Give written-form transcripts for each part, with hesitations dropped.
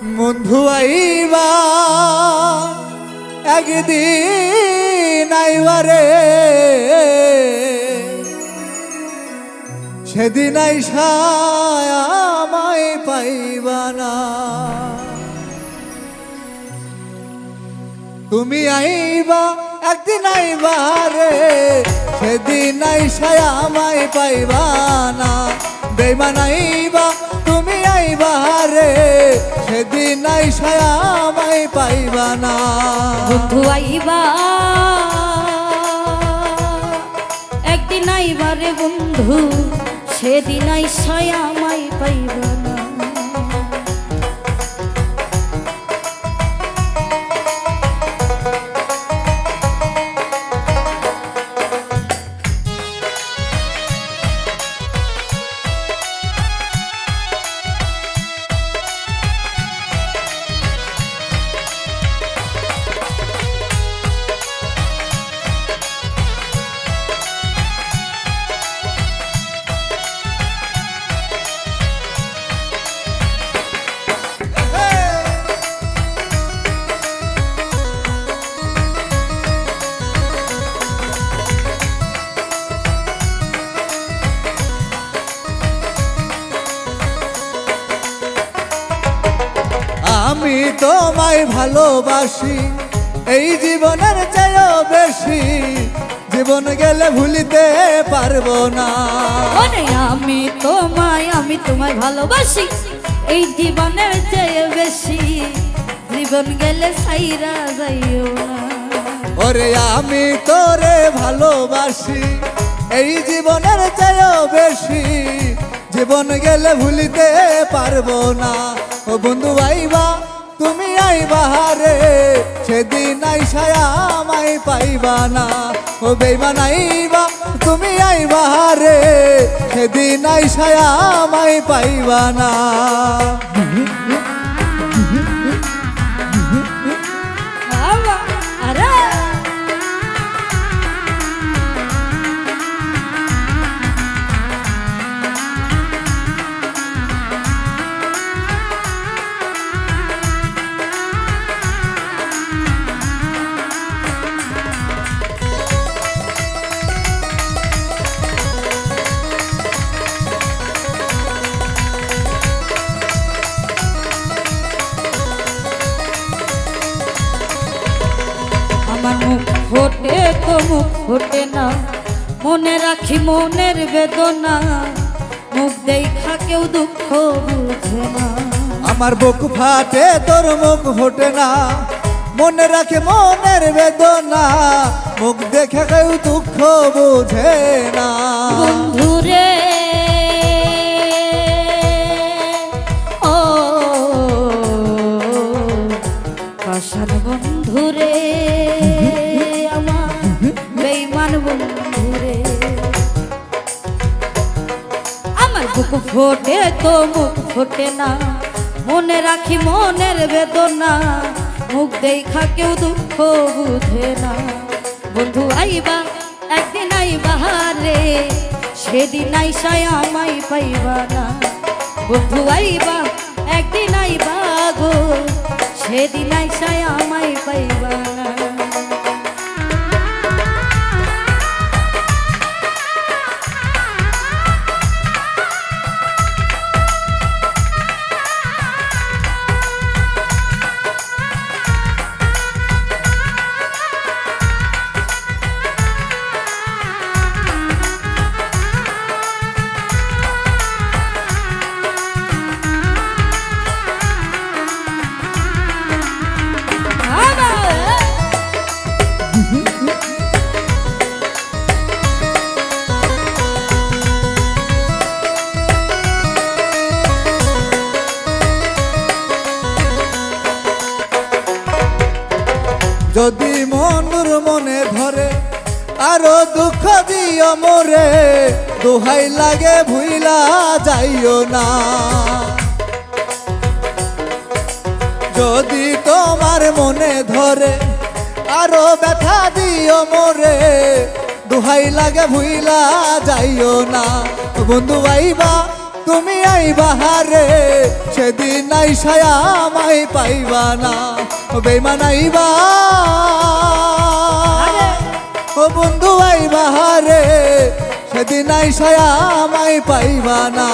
বন্ধু আইবা একদিন আইবারে, সেদিন আইসা আমায় পাইবা না। তুমি আইবা একদিন আইবা রে, সেদিন আইসা আমায় পাইবা না। বেইমান আইবা তুমি আইবা রে, সেদিন আইসা আমায় পাইবা না। বন্ধু আইবা একদিন আইবা রে বন্ধু, সেদিন আইসা আমায় পাইবা না। আমি তোমায় ভালোবাসি এই জীবনের চেয়েও বেশি, জীবন গেলে ভুলিতে পারবো না। আমি তোমায় ভালোবাসি এই জীবনের চেয়ে বেশি, জীবন গেলে ছাইরা যাইও না। ওরে আমি তোরে ভালোবাসি এই জীবনের চেয়েও বেশি, জীবন গেলে ভুলিতে পারবো না। ও বন্ধু আইবা তুমি আইবা রে, সেদিন আইসা আমায় পাইবা না। ও বেইমান আইবা তুমি আইবা রে, সেদিন আইসা আমায় পাইবা না। আমার মুখ ফোটে তো মুখ ফোটে না, মনে রাখি মনের বেদনা, মুখ দেখা কেউ দুঃখ বুঝে না। আমার বুক ফাটে তোর মুখ ফোটে না, মনে রাখে মনের বেদনা, মুখ দেখে কেউ দুঃখ বুঝে না। বন্ধুরে ও পাষাণ বন্ধুরে, আমার বেঈমান বন্ধুরে। আমার বুক ফোটে তো মুখ ফোটে না, মনে রাখি মনের বেদনা, মুখ দেখা কেউ দুঃখ বুঝে না। বন্ধু আইবা একদিন আইবা রে, সেদিন আইসা আমায় পাইবা না। বন্ধু আইবা একদিন আইবা গো, সেদিন আইসা আমায় পাইবা না। যদি মনুর মনে ধরে আরো দুঃখ দিও মোরে, দোহাই লাগে ভুইলা যাইও না। যদি তোমার মনে ধরে আরো ব্যথা দিও মোরে, দোহাই লাগে ভুইলা যাইও না। বন্ধু আইবা তুমি আইবা রে সেদিন আইসায় আমায় পাইবা না ও বেইমান আইবা ও বন্ধু আইবা রে সেদিন আইসায় আমায় পাইবা না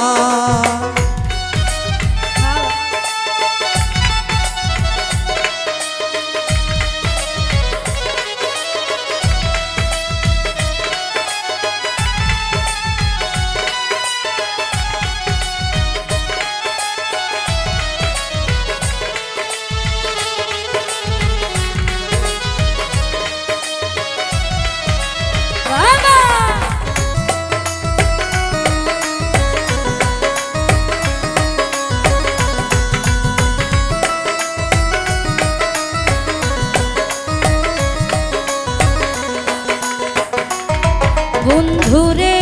বন্ধুরে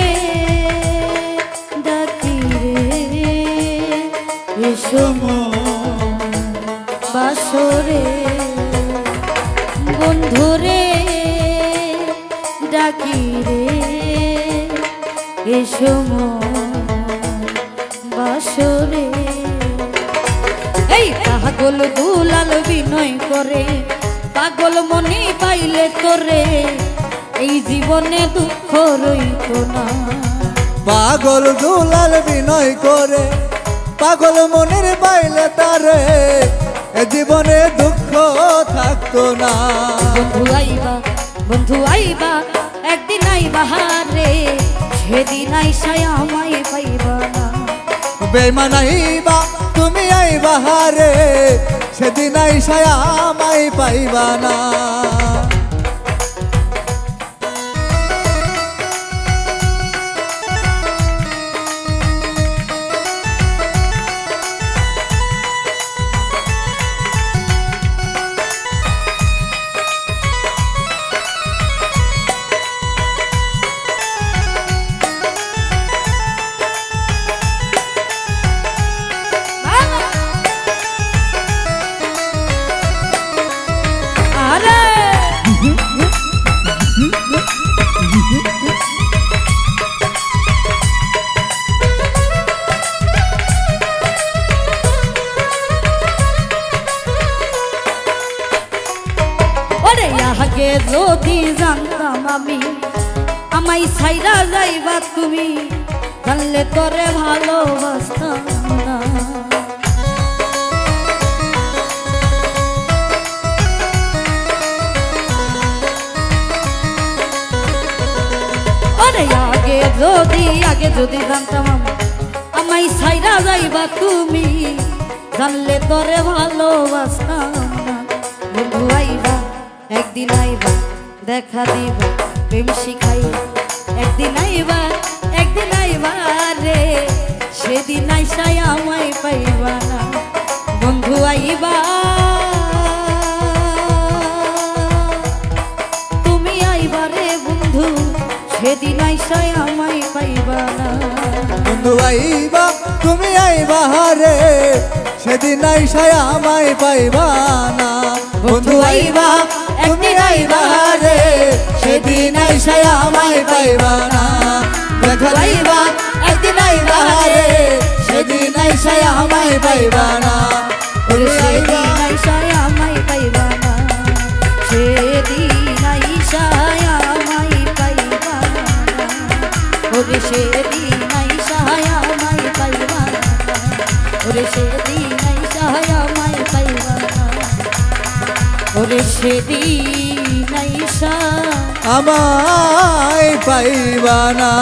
ডাকি রে এসো বাসরে বন্ধুরে ডাকি রে এসো বাসরে এই পাগল দুলাল বিনয় করে পাগল মনে পাইলে তোরে এই জীবনে দুঃখ রইত না পাগল দুলাল বিনয় করে পাগল মনের পাইলে তারে এ জীবনে দুঃখ থাকতো না বন্ধু আইবা একদিন আইবা রে সেদিন আইসায় আমায় পাইবা না বেইমান আইবা তুমি আইবা রে সেদিন আইসায় আমায় পাইবা না আগে যদি জানতাম আমি আমায় ছাইরা যাইবা তুমি জানলে তোরে ভালোবাসতাম না ওরে আগে যদি জানতাম আমায় ছাইরা যাইবা তুমি জানলে তোরে ভালোবাসতাম না বন্ধু আইবা একদিন আইবা দেখা দিবা প্রেম শিখাইবা একদিন আইবা রে সেদিন আইসায় আমায় পাইবা না বন্ধু আইবা তুমি আইবা রে বন্ধু সেদিন আইসায় আমায় পাইবা না বন্ধু আইবা তুমি আইবা রে সেদিন আইসায় আমায় পাইবা না বন্ধু আইবা তুমি আইবা রে সেদিন আইসায় আমায় পাইবা না দেখা দিবা একদিন আইবা রে সেদিন আইসায় আমায় পাইবা না সেদিন আইসায় আমায় পাইবা না সেদিন আইসায় আমায় পাইবা না ওরে সেদিন আইসায় আমায় পাইবা না ওরে সেদিন আইসায় আমায় পাইবা না ওরে সেদিন আইসা আমায় পাইবা না।